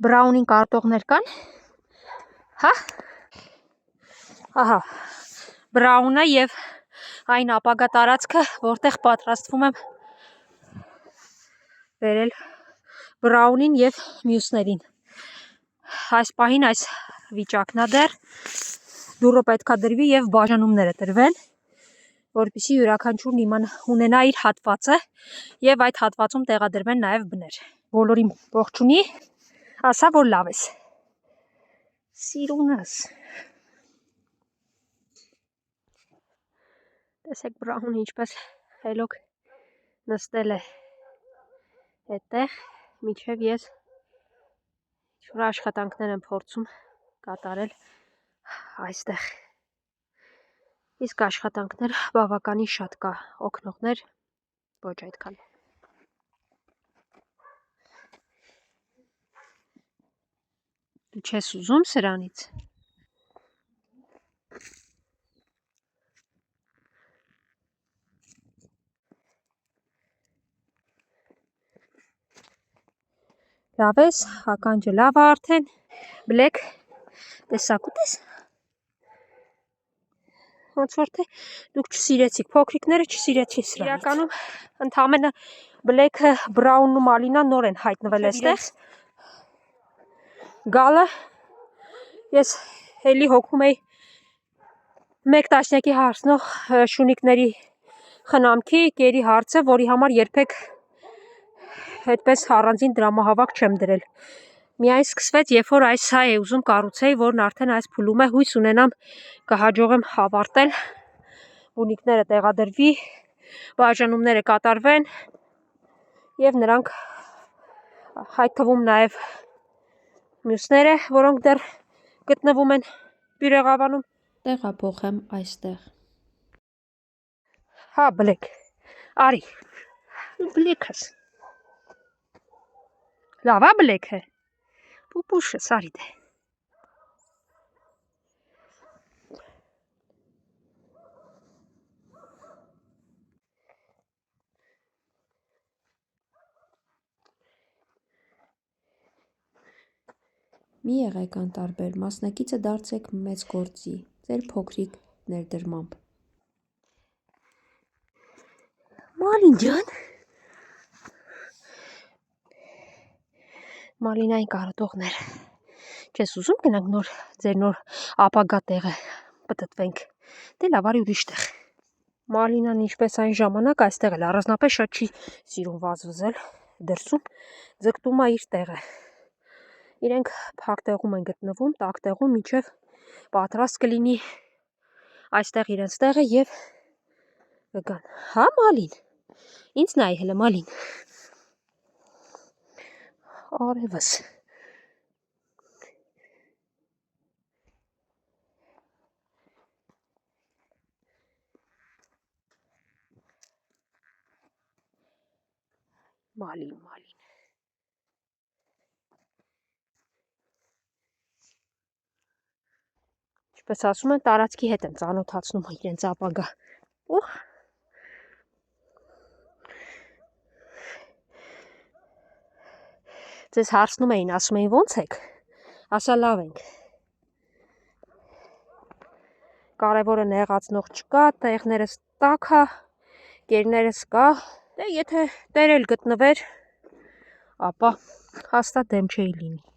բրաունին կարտողներ կան, հա, ահա, բրաունը և այն ապագա տարածքը, որտեղ պատրաստվում եմ վերել բրաունին և մյուսներին, այս պահին այս վիճակն է դեռ, դուռը պետքա դրվի և բաժանումները տրվեն, որպեսզի յուրաքանչյուրն ունենա իր հատվածը և այդ հատվածում տեղադրվեն նաև բներ, բոլորին ողջունի, ասա, որ լավ ես, սիրունս, տեսեք բրաունը ինչպես հելոք նստել է այդտեղ, մինչև ես ինչ-որ աշխատանքներ եմ փորձում կատարել այստեղ, իսկ աշխատանքներ բավականին շատ կա, օգնողներ ոչ այդքան։ Դու չես ուզում սրանից։ Լավ ես, ականջը լավ է արդեն, բլեք, տեսակուտ ես, ոնց որ թե դուք չսիրեցիք, փոքրիկները չսիրեցին սրանից։ Իրականում ընդամենը բլեքը, բրաունն ու մալինան նոր են հայտնվել այստեղ։ Գալը ես էլի հոգում էի մեկ տասնյակի հարցնող շունիկների խնամքի, կերի հարցը, որի համար երբեք այդպես առանձին դրամահավաք չեմ դրել։ Միայն սկսվեց, երբ որ այս սա է ուզում կառուցեի, որն արդեն այս փուլում է, հույս ունենամ կհաջողեմ ավարտել, բունիկները տեղադրվի, բաժանումները կատարվեն և նրանք այդ թվում նաև մյուսները, որոնք դեռ գտնվում են բյուրեղավանում, տեղափոխեմ այստեղ։ Հա, բլեք, արի, բլեքս, լավ է բլեքը, պուպուշս, արի դե։ Մի եղեք անտարբեր, մասնակիցը դարձեք մեծ գործի, ձեր փոքրիկ ներդրմամբ։ Մալին ջան, Մալինային կարոտողներ, չես ուզում գնանք նոր ձեր նոր ապագա տեղը պտտվենք, դե լավ արի ուրիշ տեղ։ Մալինան ինչպես այն ժամանակ այստեղ էլ առանձնապես շատ չի սիրում վազվզել, դրսում ձգտում է իր տեղը։ Իրենք փակ տեղում են գտնվում, տաք տեղում, մինչև պատրաստ կլինի այստեղ իրենց տեղը և կգան։ Հա, Մալին, ինձ նայ հլը Մալին։ Արևս։ Մալին։ Ինչպես ասում են, տարածքի հետ են ծանոթացնում իրենց ապագա։ Ուխ։ Ձեզ հարցնում էին, ասում էին ո՞նց եք, ասա լավ ենք։ Կարևորը նեղացնող չկա, տեղներս տաք է, կերներս կա, դե եթե տեր էլ գտնվեր, ապա հաստատ դեմ չէի լինի։